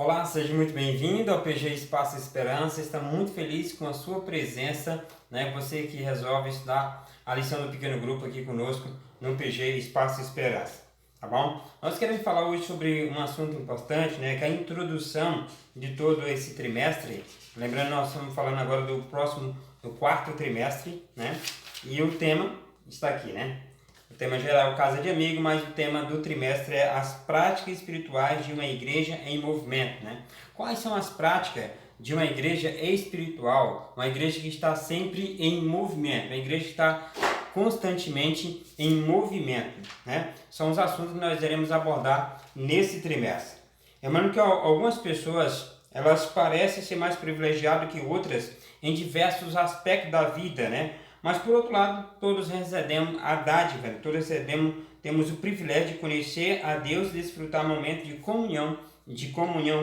Olá, seja muito bem-vindo ao PG Espaço Esperança. Estamos muito felizes com a sua presença, né? Você que resolve estudar a lição do pequeno grupo aqui conosco no PG Espaço Esperança, tá bom? Nós queremos falar hoje sobre um assunto importante, né? Que é a introdução de todo esse trimestre. Lembrando, nós estamos falando agora do quarto trimestre, né? E o tema está aqui, né? O tema geral é Casa de Amigo, mas o tema do trimestre é as práticas espirituais de uma igreja em movimento, né? Quais são as práticas de uma igreja espiritual? Uma igreja que está sempre em movimento, uma igreja que está constantemente em movimento, né? São os assuntos que nós iremos abordar nesse trimestre. Lembrando que algumas pessoas, elas parecem ser mais privilegiadas que outras em diversos aspectos da vida, né? Mas por outro lado, todos recebemos a dádiva, todos temos o privilégio de conhecer a Deus e desfrutar momentos de comunhão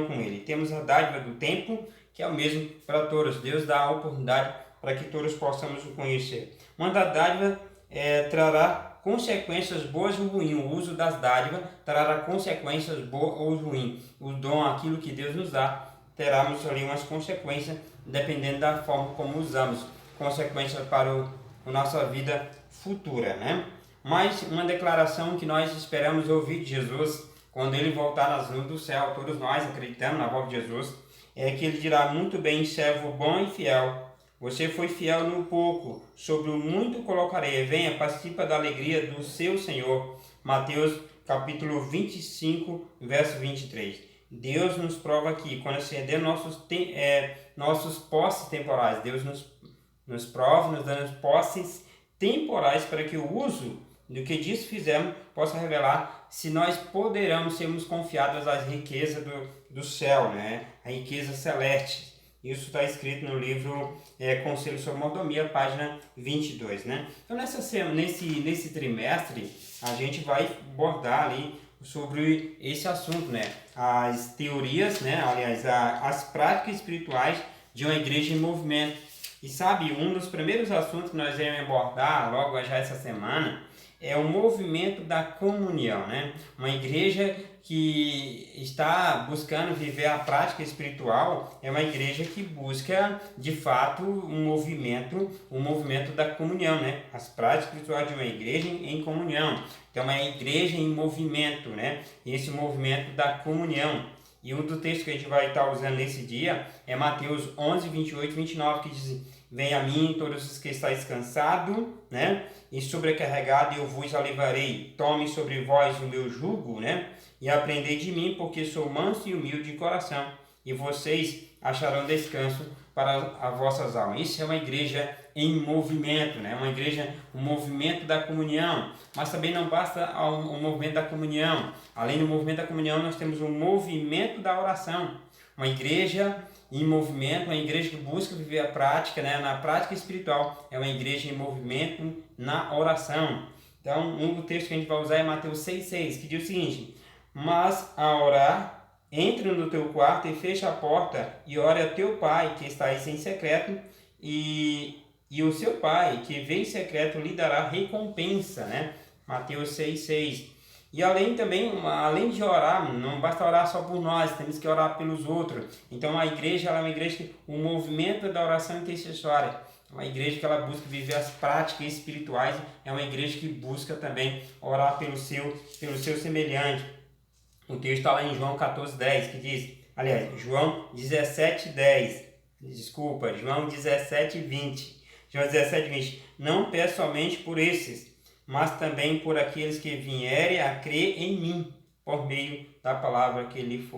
com Ele. Temos a dádiva do tempo, que é o mesmo para todos. Deus dá a oportunidade para que todos possamos o conhecer. Uma da dádiva trará consequências boas ou ruins. O uso das dádivas trará consequências boas ou ruins. O dom, aquilo que Deus nos dá, teremos ali umas consequências, dependendo da forma como usamos. Consequências para a nossa vida futura, né? Mas uma declaração que nós esperamos ouvir de Jesus quando Ele voltar nas nuvens do céu, todos nós acreditamos na volta de Jesus, é que Ele dirá: muito bem, servo bom e fiel, você foi fiel no pouco, sobre o muito colocarei, venha, participa da alegria do seu Senhor. Mateus capítulo 25, verso 23. Deus nos prova aqui, quando acender nossos posses temporais, Deus nos prova, nos dando posses temporais para que o uso do que disso fizemos possa revelar se nós poderemos sermos confiados às riquezas do céu, né? A riqueza celeste. Isso está escrito no livro Conselho sobre Mordomia, página 22, né? Então, nesse trimestre, a gente vai abordar ali sobre esse assunto, né? As teorias, né? Aliás, as práticas espirituais de uma igreja em movimento. E sabe, um dos primeiros assuntos que nós iremos abordar logo já essa semana é o movimento da comunhão, né? Uma igreja que está buscando viver a prática espiritual é uma igreja que busca, de fato, um movimento da comunhão, né? As práticas espirituais de uma igreja em comunhão. Então, é uma igreja em movimento, né? Esse movimento da comunhão. E um do texto que a gente vai estar usando nesse dia é Mateus 11, 28 e 29, que diz: vem a mim todos os que estáis cansados, né? E sobrecarregado, eu vos aliviarei. Tome sobre vós o meu jugo, né? E aprendei de mim, porque sou manso e humilde de coração, e vocês acharão descanso para as vossas almas. Isso é uma igreja em movimento, né? Uma igreja, um movimento da comunhão. Mas também não basta o movimento da comunhão. Além do movimento da comunhão, nós temos um movimento da oração. Uma igreja em movimento, uma igreja que busca viver a prática, né? Na prática espiritual, é uma igreja em movimento na oração. Então, um do texto que a gente vai usar é Mateus 6,6, que diz o seguinte: mas a orar, entre no teu quarto e fecha a porta e ore a teu pai que está aí em secreto, e o seu pai que vê em secreto lhe dará recompensa, né? Mateus 6,6. E além de orar, não basta orar só por nós, temos que orar pelos outros. Então a igreja ela é uma igreja que o movimento da oração intercessória, uma igreja que ela busca viver as práticas espirituais, é uma igreja que busca também orar pelo seu semelhante. O texto está lá em João 14,10, que diz, aliás, João 17,10, desculpa, João 17,20. João 17,20, não peço somente por esses, mas também por aqueles que vierem a crer em mim, por meio da palavra que lhes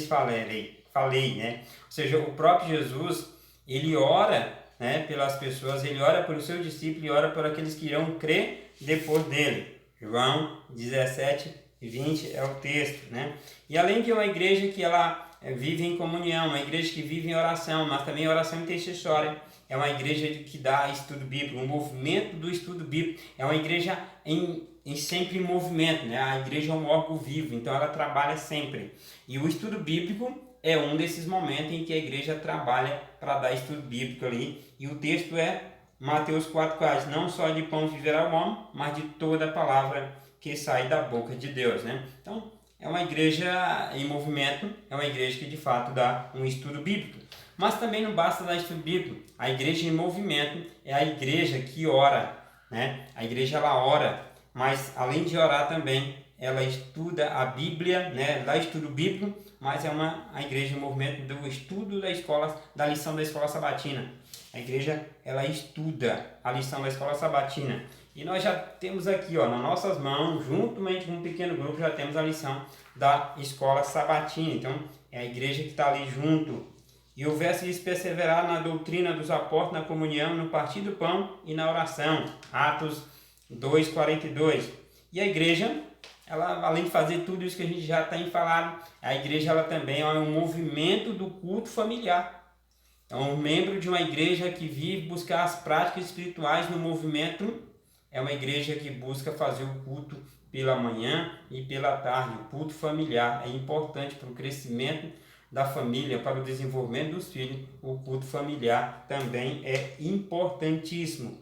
falei, né? Ou seja, o próprio Jesus, ele ora, né, pelas pessoas, ele ora pelos seus discípulos, ele ora por aqueles que irão crer depois dele. João 17:20 é o texto, né? E além de uma igreja que ela vive em comunhão, uma igreja que vive em oração, mas também oração intercessória, é uma igreja que dá estudo bíblico, um movimento do estudo bíblico, é uma igreja sempre em movimento, né? A igreja é um órgão vivo, então ela trabalha sempre. E o estudo bíblico é um desses momentos em que a igreja trabalha para dar estudo bíblico ali. E o texto é Mateus 4,4, não só de pão viverá o homem, mas de toda a palavra que sai da boca de Deus, né? Então, é uma igreja em movimento, é uma igreja que de fato dá um estudo bíblico. Mas também não basta dar estudo bíblico. A igreja em movimento é a igreja que ora, né? A igreja ela ora, mas além de orar também, ela estuda a Bíblia, né? Dá estudo bíblico, mas é a igreja em movimento do estudo da lição da escola sabatina. A igreja ela estuda a lição da escola sabatina. E nós já temos aqui, ó, nas nossas mãos, juntamente com um pequeno grupo, já temos a lição da escola sabatina. Então, é a igreja que está ali junto. E o verso diz: perseverar na doutrina dos apóstolos, na comunhão, no partir do pão e na oração. Atos 2:42. E a igreja, ela, além de fazer tudo isso que a gente já tem falado, a igreja ela também é um movimento do culto familiar. É um membro de uma igreja que vive buscar as práticas espirituais no movimento. É uma igreja que busca fazer o culto pela manhã e pela tarde. O culto familiar é importante para o crescimento da família, para o desenvolvimento dos filhos. O culto familiar também é importantíssimo.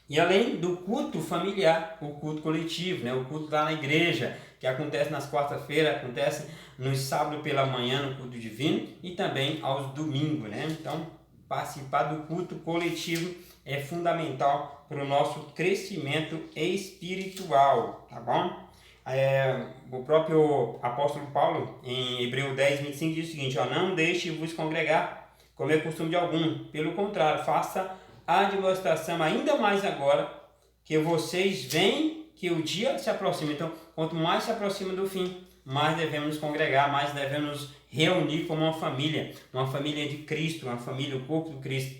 E além do culto familiar, o culto coletivo, né? O culto lá na igreja, que acontece nas quarta-feiras, acontece nos sábados pela manhã no culto divino e também aos domingos, né? Então, participar do culto coletivo é fundamental para o nosso crescimento espiritual, tá bom? O próprio apóstolo Paulo, em Hebreus 10:25, diz o seguinte: ó, não deixe-vos congregar, como é costume de algum. Pelo contrário, faça a demonstração ainda mais agora, que vocês veem que o dia se aproxima. Então, quanto mais se aproxima do fim, mais devemos nos congregar, mais devemos nos reunir como uma família de Cristo, uma família, o corpo do Cristo.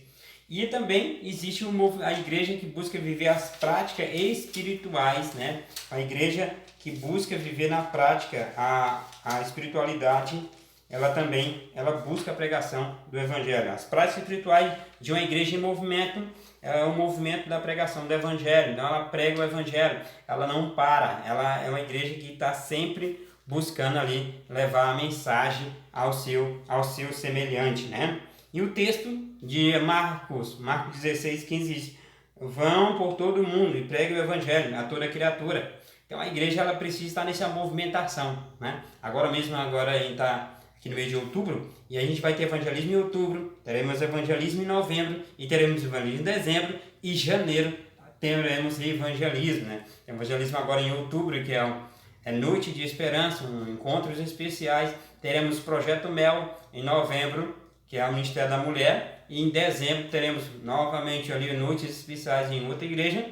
E também existe a igreja que busca viver as práticas espirituais, né? A igreja que busca viver na prática a espiritualidade, ela busca a pregação do Evangelho. As práticas espirituais de uma igreja em movimento é o movimento da pregação do Evangelho. Então ela prega o Evangelho, ela não para, ela é uma igreja que está sempre buscando ali levar a mensagem ao seu semelhante, né? E o texto de Marcos 16:15 diz: vão por todo o mundo e preguem o Evangelho a toda criatura. Então a igreja ela precisa estar nessa movimentação, né? Agora a gente está aqui no mês de outubro, e a gente vai ter evangelismo em outubro, teremos evangelismo em novembro, e teremos evangelismo em dezembro, e janeiro teremos evangelismo, né? Evangelismo agora em outubro, que é Noite de Esperança, encontros especiais. Teremos Projeto Mel em novembro, que é o Ministério da Mulher, e em dezembro teremos novamente ali Noites Especiais em outra igreja,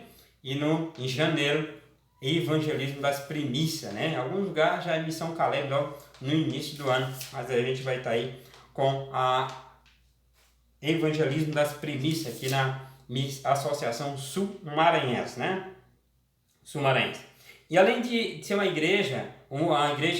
e em janeiro evangelismo das primícias, né? Em alguns lugares já é missão Caleb logo no início do ano, mas a gente vai estar aí com a evangelismo das primícias aqui na Associação Sul-Maranhense, né? Sul-Maranhense. E além de ser uma igreja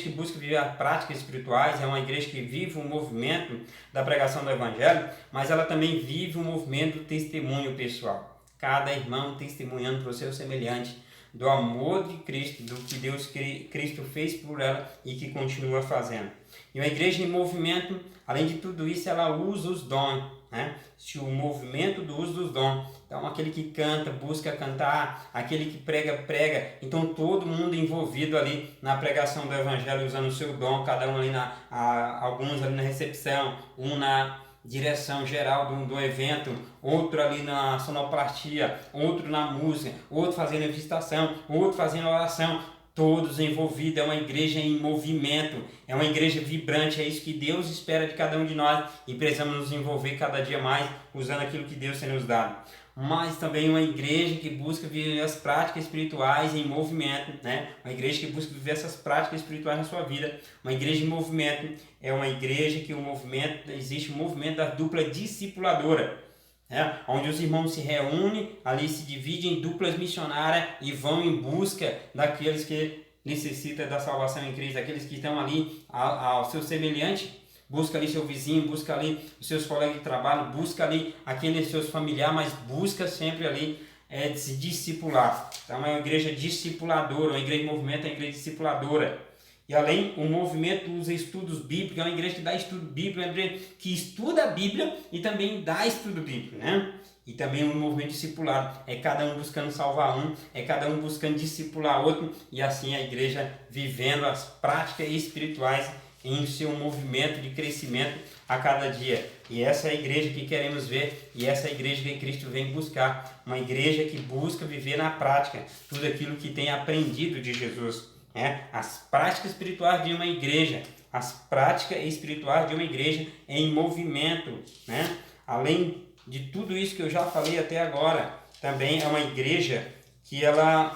que busca viver as práticas espirituais, é uma igreja que vive o movimento da pregação do Evangelho, mas ela também vive o movimento do testemunho pessoal. Cada irmão testemunhando para o seu semelhante do amor de Cristo, do que Cristo fez por ela e que continua fazendo. E uma igreja em movimento, além de tudo isso, ela usa os dons, né? O movimento do uso dos dons. Então, aquele que canta, busca cantar, aquele que prega, prega. Então, todo mundo envolvido ali na pregação do Evangelho, usando o seu dom, cada um ali alguns ali na recepção, um na direção geral do evento, outro ali na sonoplastia, outro na música, outro fazendo a visitação, outro fazendo a oração, todos envolvidos. É uma igreja em movimento, é uma igreja vibrante. É isso que Deus espera de cada um de nós, e precisamos nos envolver cada dia mais usando aquilo que Deus tem nos dado. Mas também uma igreja que busca viver as práticas espirituais em movimento, né? Uma igreja que busca viver essas práticas espirituais na sua vida. Uma igreja em movimento é uma igreja que existe o movimento da dupla discipuladora, né? Onde os irmãos se reúnem, ali se dividem em duplas missionárias e vão em busca daqueles que necessitam da salvação em Cristo, aqueles que estão ali ao seu semelhante. Busca ali seu vizinho, busca ali os seus colegas de trabalho, busca ali aqueles seus familiares, mas busca sempre ali de se discipular. Então é uma igreja discipuladora, uma igreja de movimento é uma igreja discipuladora. E além, o movimento usa estudos bíblicos, é uma igreja que dá estudo bíblico, é uma igreja que estuda a Bíblia e também dá estudo bíblico, né? E também um movimento discipular, é cada um buscando salvar um, é cada um buscando discipular outro, e assim a igreja vivendo as práticas espirituais em seu movimento de crescimento a cada dia. E essa é a igreja que queremos ver, e essa é a igreja que Cristo vem buscar, uma igreja que busca viver na prática tudo aquilo que tem aprendido de Jesus. As práticas espirituais de uma igreja, as práticas espirituais de uma igreja em movimento, né? Além de tudo isso que eu já falei até agora, também é uma igreja que ela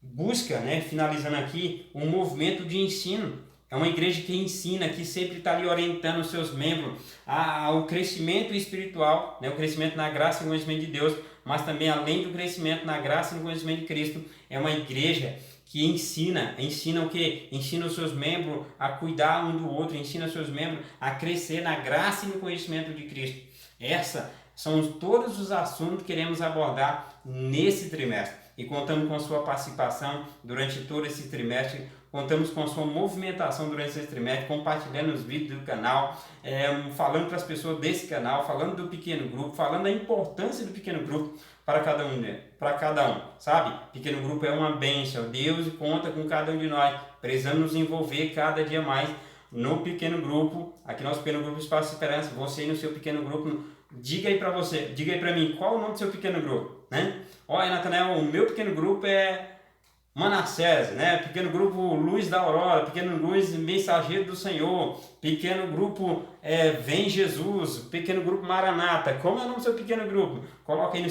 busca, né, finalizando aqui, um movimento de ensino. É uma igreja que ensina, que sempre está ali orientando os seus membros ao crescimento espiritual, né, o crescimento na graça e no conhecimento de Deus, mas também além do crescimento na graça e no conhecimento de Cristo, é uma igreja que ensina o quê? Ensina os seus membros a cuidar um do outro, ensina os seus membros a crescer na graça e no conhecimento de Cristo. Essas são todos os assuntos que queremos abordar nesse trimestre. E contamos com a sua participação durante todo esse trimestre, contamos com a sua movimentação durante esse trimestre, compartilhando os vídeos do canal, falando para as pessoas desse canal, falando do pequeno grupo, falando da importância do pequeno grupo para cada um, sabe? Pequeno grupo é uma bênção, Deus conta com cada um de nós, precisamos nos envolver cada dia mais no pequeno grupo, aqui nosso pequeno grupo Espaço de Esperança. Você no seu pequeno grupo, diga aí para mim, qual o nome do seu pequeno grupo, né? Olha, Natanael, o meu pequeno grupo é Manassés, né? Pequeno grupo Luz da Aurora, pequeno Luz Mensageiro do Senhor, pequeno grupo Vem Jesus, pequeno grupo Maranata. Como é o nome do seu pequeno grupo? Coloca aí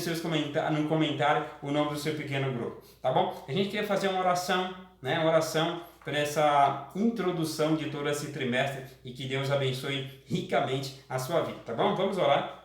no comentário o nome do seu pequeno grupo, tá bom? A gente queria fazer uma oração, né? Uma oração para essa introdução de todo esse trimestre e que Deus abençoe ricamente a sua vida, tá bom? Vamos orar.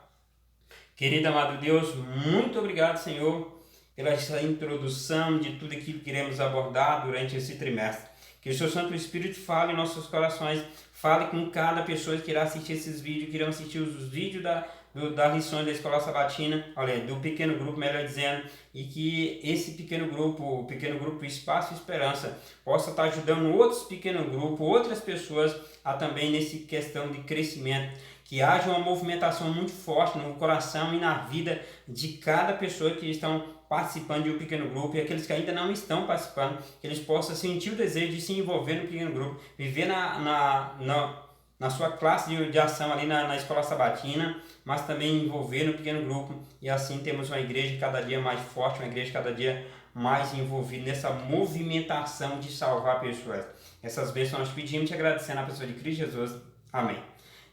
Querido amado Deus, muito obrigado, Senhor, pela essa introdução de tudo aquilo que iremos abordar durante esse trimestre. Que o seu Santo Espírito fale em nossos corações, fale com cada pessoa que irá assistir esses vídeos, que irão assistir os vídeos das lições da Escola Sabatina, do pequeno grupo, melhor dizendo, e que esse pequeno grupo, o pequeno grupo Espaço e Esperança, possa estar ajudando outros pequenos grupos, outras pessoas a também nessa questão de crescimento, que haja uma movimentação muito forte no coração e na vida de cada pessoa que estão participando de um pequeno grupo, e aqueles que ainda não estão participando, que eles possam sentir o desejo de se envolver no pequeno grupo, viver na sua classe de ação ali na Escola Sabatina, mas também envolver no pequeno grupo, e assim temos uma igreja cada dia mais forte, uma igreja cada dia mais envolvida nessa movimentação de salvar pessoas. Essas bênçãos nós pedimos e te agradecendo na pessoa de Cristo Jesus. Amém.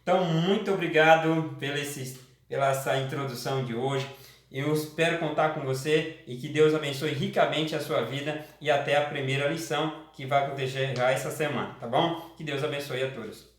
Então, muito obrigado pela essa introdução de hoje. Eu espero contar com você e que Deus abençoe ricamente a sua vida e até a primeira lição que vai acontecer já essa semana, tá bom? Que Deus abençoe a todos.